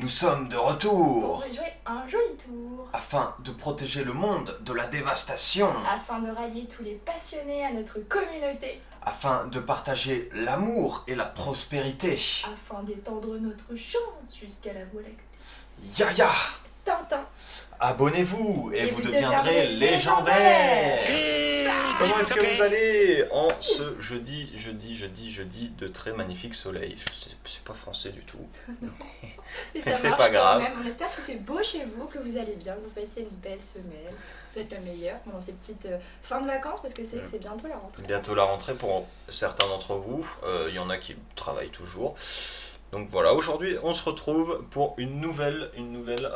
Nous sommes de Pour retour jouer un joli tour, afin de protéger le monde de la dévastation, afin de rallier tous les passionnés à notre communauté, afin de partager l'amour et la prospérité. afin d'étendre notre chance jusqu'à la Voie lactée. Yaya, Tintin, abonnez-vous et Et vous vous deviendrez deviendrez légendaire. légendaire. Comment est-ce que vous allez en ce jeudi de très magnifique soleil? C'est pas français du tout. et C'est ça marche pas grave. quand même. On espère qu'il fait beau chez vous, que vous allez bien, que vous passez une belle semaine. Je vous souhaite le meilleur pendant ces petites fins de vacances parce que c'est bientôt la rentrée. Bientôt la rentrée pour certains d'entre vous. Il y en a qui travaillent toujours. Donc voilà, aujourd'hui on se retrouve pour une nouvelle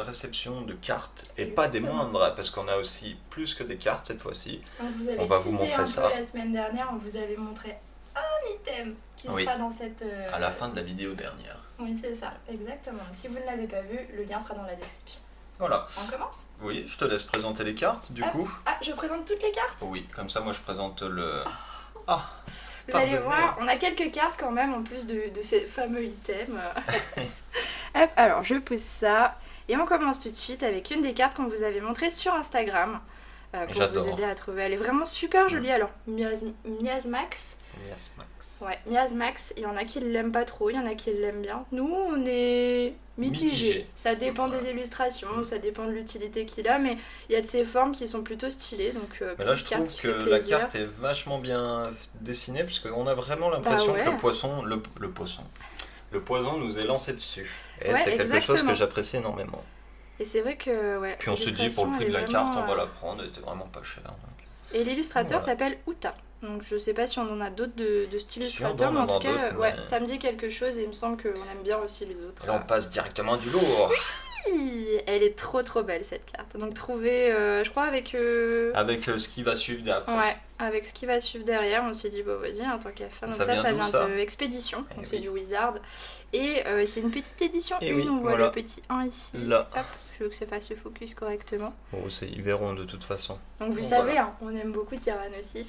réception de cartes et pas des Exactement. moindres parce qu'on a aussi plus que des cartes cette fois-ci. Donc vous avez On va vous teasé montrer un ça. peu la semaine dernière, on vous avait montré un item qui Oui. sera dans cette... À la fin de la vidéo dernière. Oui, c'est ça, exactement. Donc, si vous ne l'avez pas vu, le lien sera dans la description. Voilà. On commence? Oui, je te laisse présenter les cartes du coup. Ah, je présente toutes les cartes? Oui, comme ça moi je présente le... Ah, Vous allez pardonnez. voir, on a quelques cartes quand même en plus de ces fameux items. Hop, alors je pousse ça. Et on commence tout de suite avec une des cartes qu'on vous avait montrées sur Instagram. Pour J'adore. vous aider à trouver. Elle est vraiment super jolie. Alors, Miasmax. Yes, Max. Ouais, Miasmax. Il y en a qui l'aiment pas trop, il y en a qui l'aiment bien. Nous, on est mitigés. Mitigé. Ça dépend Voilà. des illustrations, ça dépend de l'utilité qu'il a, mais il y a de ces formes qui sont plutôt stylées. Donc, Mais là je petite carte trouve qui que fait la plaisir. carte est vachement bien dessinée parce qu'on a vraiment l'impression ouais. que le poison nous est lancé dessus. Et Ouais, c'est quelque chose exactement. que j'apprécie énormément. Et c'est vrai que, ouais. Puis on se dit pour le prix de la carte on va la prendre, elle était vraiment pas chère. Donc. Et l'illustrateur Voilà. s'appelle Uta. Donc je sais pas si on en a d'autres de cet Si on illustrateur, doit en mais en tout avoir cas, d'autres, ouais, mais- ça me dit quelque chose et il me semble qu'on aime bien aussi les autres. Et là on passe directement du lourd. Elle est trop trop belle cette carte. Donc trouvée, je crois, avec. Avec ce qui va suivre d'après. Ouais, avec ce qui va suivre derrière, on s'est dit, bah vas-y, en tant qu'à faire. Donc Ça vient d'où, vient ça de Expédition, Eh donc c'est oui. du Wizard. Et c'est une petite édition Eh 1, oui, on voit voilà. le petit 1 ici. Là. Hop, je veux que ça fasse le focus correctement. Bon, ils verront de toute façon. Donc vous Bon, savez, voilà. hein, on aime beaucoup Tyrannosif.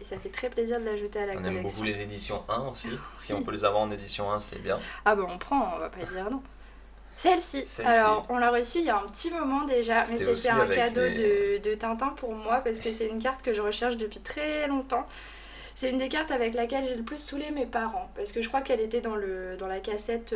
Et ça fait très plaisir de l'ajouter à la On aime collection. beaucoup les éditions 1 aussi. Si on peut les avoir en édition 1, c'est bien. Ah bah on prend, on va pas dire non. Celle-ci, Celle-ci. alors on l'a reçue il y a un petit moment déjà, mais C'était aussi c'était un avec cadeau les- de Tintin pour moi parce que c'est une carte que je recherche depuis très longtemps. C'est une des cartes avec laquelle j'ai le plus saoulé mes parents parce que je crois qu'elle était dans la cassette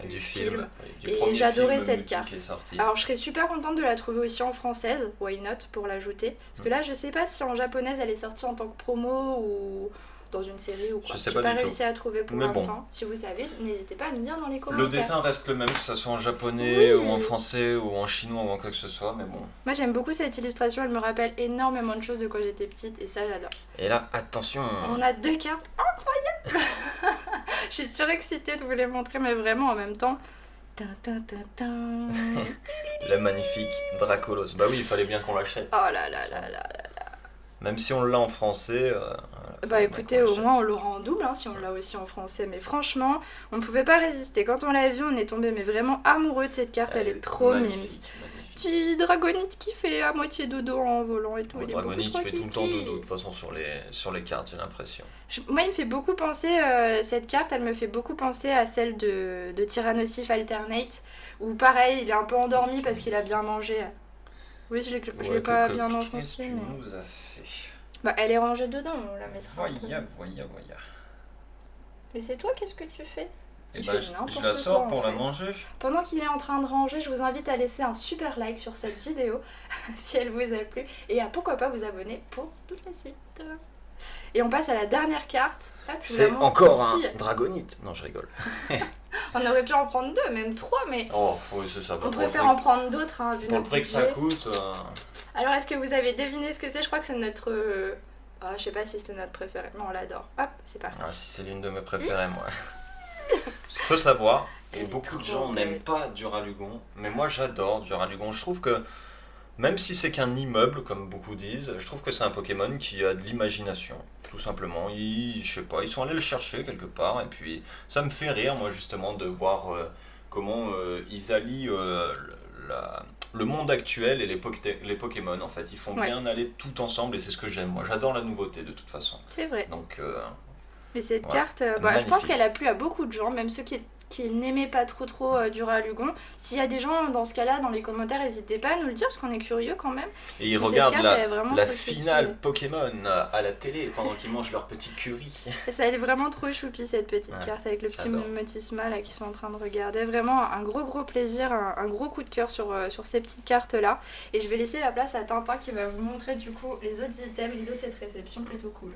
du film. oui, du Et premier j'adorais film cette Mickey carte. qui est sorti. Alors je serais super contente de la trouver aussi en française, why not, pour l'ajouter. Parce que là je sais pas si en japonaise elle est sortie en tant que promo ou dans une série ou quoi. Je sais J'ai pas pas du tout. réussi à trouver pour Mais bon. l'instant. Si vous savez, n'hésitez pas à me dire dans les commentaires. Le dessin reste le même, que ce soit en japonais Oui. ou en français ou en chinois ou en quoi que ce soit, mais bon. Moi j'aime beaucoup cette illustration, elle me rappelle énormément de choses de quand j'étais petite et ça j'adore. Et là, attention, On a deux cartes incroyables. Je suis surexcitée de vous les montrer mais vraiment en même temps. Tin, tin, tin, tin. la magnifique Dracolos. Bah oui, il fallait bien qu'on l'achète. Oh là là là là. Même si on l'a en français. Bah écoutez, au moins on l'aura en double hein, si on l'a aussi en français. Mais franchement, on ne pouvait pas résister. Quand on l'a vu, on est tombé mais vraiment amoureux de cette carte. Elle est trop mimes. Petit dragonite qui fait à moitié dodo en volant et tout. Il est Dragonite beaucoup fait trop tout le temps kiki. dodo, de toute façon, sur les cartes, j'ai l'impression. Moi, il me fait beaucoup penser, cette carte, elle me fait beaucoup penser à celle de Tyrannosif Alternate, où pareil, il est un peu endormi parce qu'il a bien mangé. Oui, je l'ai pas bien Qu'est-ce enfoncé, que tu mais... nous as fait? Bah, elle est rangée dedans, on la mettra. Voya. Mais c'est toi, qu'est-ce que tu fais? Et Tu bah, fais je n'importe la quoi, sors en pour la fait. manger. Pendant qu'il est en train de ranger, je vous invite à laisser un super like sur cette vidéo, si elle vous a plu, et à pourquoi pas vous abonner pour toute la suite. Et on passe à la dernière carte. Hop, je vous la C'est montre encore ici. un Dragonite. Non, je rigole. On aurait pu en prendre deux, même trois, mais Oh, oui, c'est ça. on préfère en prendre d'autres, hein, vu Pour le notre prix que ça budget. coûte. Alors, est-ce que vous avez deviné ce que c'est? Je crois que c'est notre... Ah, je sais pas si c'était notre préféré, mais on l'adore. Hop, c'est parti. Ah, si c'est l'une de mes préférées, moi. Parce qu'il faut savoir, Elle et est beaucoup de trop gens belle. n'aiment pas Duralugon, mais moi j'adore Duralugon. Je trouve que, même si c'est qu'un immeuble, comme beaucoup disent, je trouve que c'est un Pokémon qui a de l'imagination, tout simplement. Je sais pas, ils sont allés le chercher quelque part, et puis ça me fait rire, moi, justement, de voir comment ils allient le monde actuel et les Pokémon, en fait. Ils font Ouais. bien aller tout ensemble, et c'est ce que j'aime. Moi, j'adore la nouveauté, de toute façon. C'est vrai. Donc, Mais cette Ouais. carte, je pense Magnifique. qu'elle a plu à beaucoup de gens, même ceux qui n'aimaient pas trop du Rallugon. S'il y a des gens dans ce cas-là, dans les commentaires, n'hésitez pas à nous le dire, parce qu'on est curieux quand même. Et ils Mais cette regardent carte, elle est vraiment la trop choupi. finale Pokémon à la télé pendant qu'ils mangent leur petit curry. Et ça, elle est vraiment trop choupi, cette petite Ouais, carte, avec le petit j'adore. mimétisme là qui sont en train de regarder. Vraiment un gros plaisir, un gros coup de cœur sur ces petites cartes-là. Et je vais laisser la place à Tintin qui va vous montrer du coup les autres items de cette réception plutôt cool.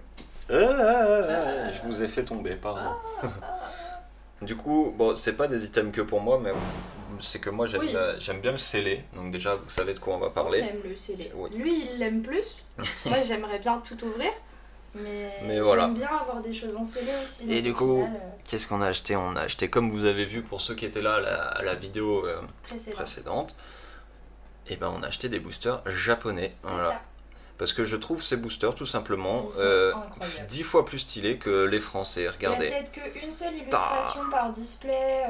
Je vous ai fait tomber, pardon. Du coup, bon, c'est pas des items que pour moi, mais c'est que moi Oui. j'aime bien le sceller. Donc déjà, vous savez de quoi on va On parler. aime le scellé. Oui. Lui, il l'aime plus. Moi, j'aimerais bien tout ouvrir. Mais voilà. j'aime bien avoir des choses en scellé aussi. Et donc du au coup, final, qu'est-ce qu'on a acheté? On a acheté, comme vous avez vu pour ceux qui étaient là à la vidéo précédent. précédente, et ben on a acheté des boosters japonais. C'est Voilà. ça. Parce que je trouve ces boosters tout simplement Ils sont incroyables. 10 fois plus stylés que les français. Il y a Regardez. peut-être qu'une seule illustration par display,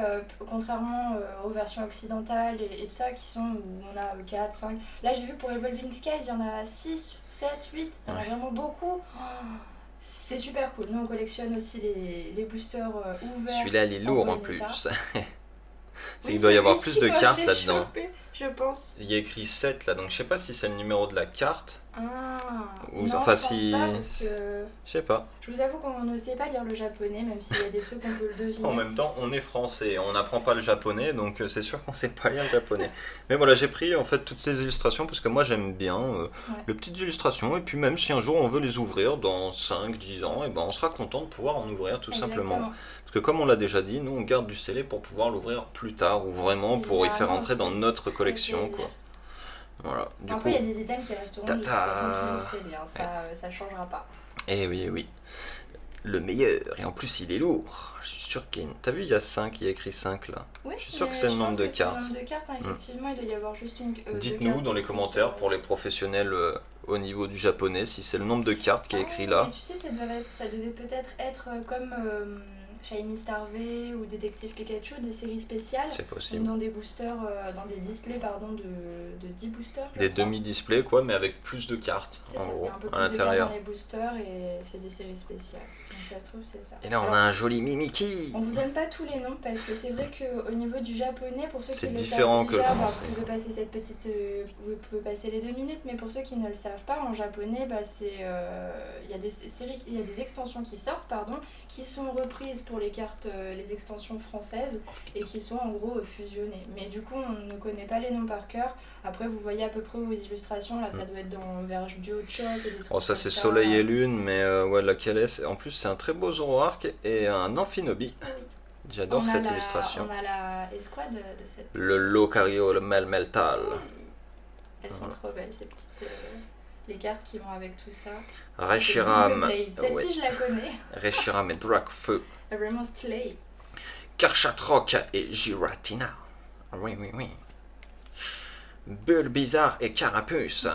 contrairement aux versions occidentales et tout ça, qui sont où on a 4, 5. Là, j'ai vu pour Evolving Skies, il y en a 6, 7, 8. Il y en a Ouais. vraiment beaucoup. Oh, c'est super cool. Nous, on collectionne aussi les boosters ouverts. Celui-là, il est lourd bon en plus. état. C'est qu'il doit y avoir plus celui-ci, de quand cartes je l'ai là-dedans. chopé, je pense. Il y a écrit 7 là, donc je sais pas si c'est le numéro de la carte. Ah, Ou- non, enfin, je pense si- pas, parce que Je sais pas. je vous avoue qu'on ne sait pas lire le japonais, même s'il y a des trucs qu'on peut le deviner. En même temps, on est français, on n'apprend pas le japonais, donc c'est sûr qu'on sait pas lire le japonais. Mais voilà, j'ai pris en fait toutes ces illustrations parce que moi j'aime bien les petites illustrations, et puis même si un jour on veut les ouvrir dans 5-10 ans, et ben on sera content de pouvoir en ouvrir tout simplement. Exactement. Parce que comme on l'a déjà dit, nous on garde du scellé pour pouvoir l'ouvrir plus tard, ou vraiment pour y faire Généralement, entrer dans c'est notre très collection, plaisir. quoi. Voilà, du Après, il coup. y a des items qui resteront de toute Tata. façon toujours scellés, hein, ça changera pas. Eh oui, eh oui. Le meilleur, et en plus il est lourd. Je suis sûr qu'il y a T'as vu, il y a 5, il y a écrit 5 là. Oui, Je suis sûr mais que c'est le je nombre pense de que c'est le cartes. nombre de cartes, hein, effectivement, il doit y avoir juste une. deux Dites-nous cartes dans les de plus, commentaires pour les professionnels au niveau du japonais si c'est le nombre de cartes qui est écrit là. Mais tu sais, ça devait peut-être être comme Shiny Star V ou Détective Pikachu, des séries spéciales. C'est possible. Dans des boosters, dans des displays pardon, de 10 boosters. je Des crois. demi-displays quoi, mais avec plus de cartes C'est en ça, il y gros, a un peu à plus de cartes l'intérieur. dans les boosters et c'est des séries spéciales. Donc ça se trouve, c'est ça. Et là on Alors, a un joli Mimiki. on vous donne pas tous les noms parce que c'est vrai qu'au niveau du japonais, pour ceux qui C'est le différent savent que le déjà, français. vous pouvez passer cette petite, vous pouvez passer les 2 minutes, mais pour ceux qui ne le savent pas, en japonais, il y a des séries, il y a des extensions qui sortent, qui sont reprises pour les cartes, les extensions françaises et qui sont en gros fusionnées. Mais du coup, on ne connaît pas les noms par cœur. Après, vous voyez à peu près vos illustrations, là, ça doit être dans vers Duo Choc et des trucs Oh ça comme c'est Soleil et Lune, mais ouais laquelle est En plus c'est un très beau Zoroark et un Amphinobi. Ah oui. J'adore cette illustration. On a la escouade de cette. Le Locario, le Melmetal. Elles sont Voilà. trop belles ces petites. Les cartes qui vont avec tout ça. Reshiram. Double Blaze. Celle-ci Ouais. je la connais. Reshiram et Dracfeu. Elle est vraiment slay. Karchatroc et Giratina. Oui, oui, oui. Bulbizarre et Carapuce.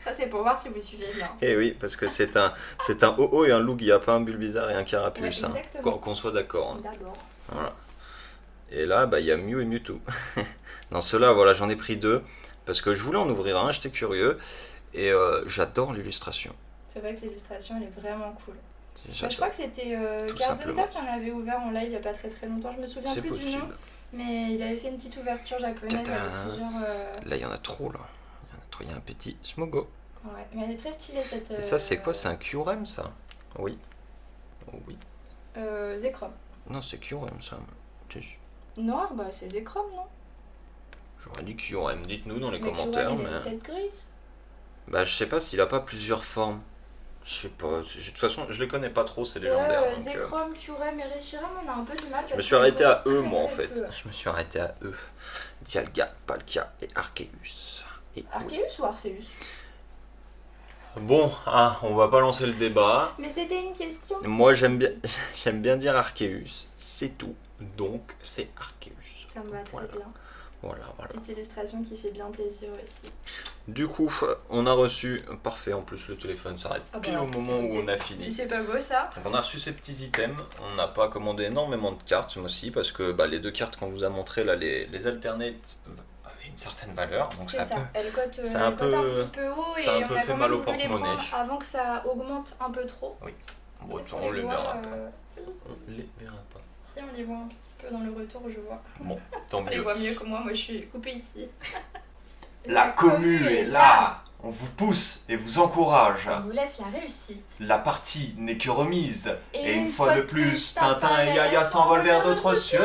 Ça c'est pour voir si vous suivez bien. Eh oui, parce que c'est un Ho-Oh et un Lugia, pas un Bulbizarre et un Carapuce. Ouais, hein. exactement. Qu'on soit d'accord. hein. D'abord. Voilà. Et là, bah, il y a Mew et Mewtwo. Dans ceux-là, voilà, j'en ai pris 2. Parce que je voulais en ouvrir un, j'étais curieux. Et j'adore l'illustration. C'est vrai que l'illustration elle est vraiment cool. Bah, je J'adore. crois que c'était Tout Card simplement. Hunter qui en avait ouvert en live il y a pas très vraiment. Je me souviens C'est plus du nom. possible. Mais il avait fait une petite ouverture japonaise Tata. avec plusieurs. Là, il y en a trop, là. Il y a un petit Smogo. Ouais, mais elle est très stylée cette. Et ça, c'est quoi? C'est un Kyurem, ça? Oui. Oh, oui. Zekrom. Non, c'est Kyurem, ça. Noir, bah c'est Zekrom, non? J'aurais dit Kyurem. Dites-nous dans les Mais commentaires. Kyurem, il a Mais... une tête grise. Bah, je sais pas s'il a pas plusieurs formes. Je sais pas. De toute façon, je les connais pas trop, c'est légendaire. Ouais, donc, Zekrom, Kyurem et Reshiram, on a un peu du mal. Je me suis arrêté à eux, moi, en très fait. peu. Je me suis arrêté à eux. Dialga, Palkia et Arceus. Et Arceus ou Arceus? bon, hein, on va pas lancer le débat. Mais c'était une question. Moi, j'aime bien dire Arceus. C'est tout. Donc, c'est Arceus. Ça me va très Voilà. bien. Voilà. Petite illustration qui fait bien plaisir aussi. Du coup, on a reçu, parfait, en plus le téléphone s'arrête Ah bah, pile au moment où on a Si fini. c'est pas beau ça. Donc on a reçu ces petits items, on n'a pas commandé énormément de cartes ce mois-ci parce que les 2 cartes qu'on vous a montrées là, les alternates avaient une certaine valeur, donc C'est ça ça. peut... Elle cote, c'est un elle cote peu- un petit peu haut et ça a un on peu a fait quand mal même au voulu les porte-monnaie. prendre avant que ça augmente un peu trop. Oui. Bon, Est-ce qu'on on les voit, verra pas. Oui. On les verra pas. Si, on les voit un petit peu dans le retour, je vois. Bon, tant On les mieux. voit mieux que moi je suis coupée ici. La commu est là. On vous pousse et vous encourage. On vous laisse la réussite. La partie n'est que remise. Et Et une fois de plus, Tintin et Yaya s'envolent vers d'autres cieux.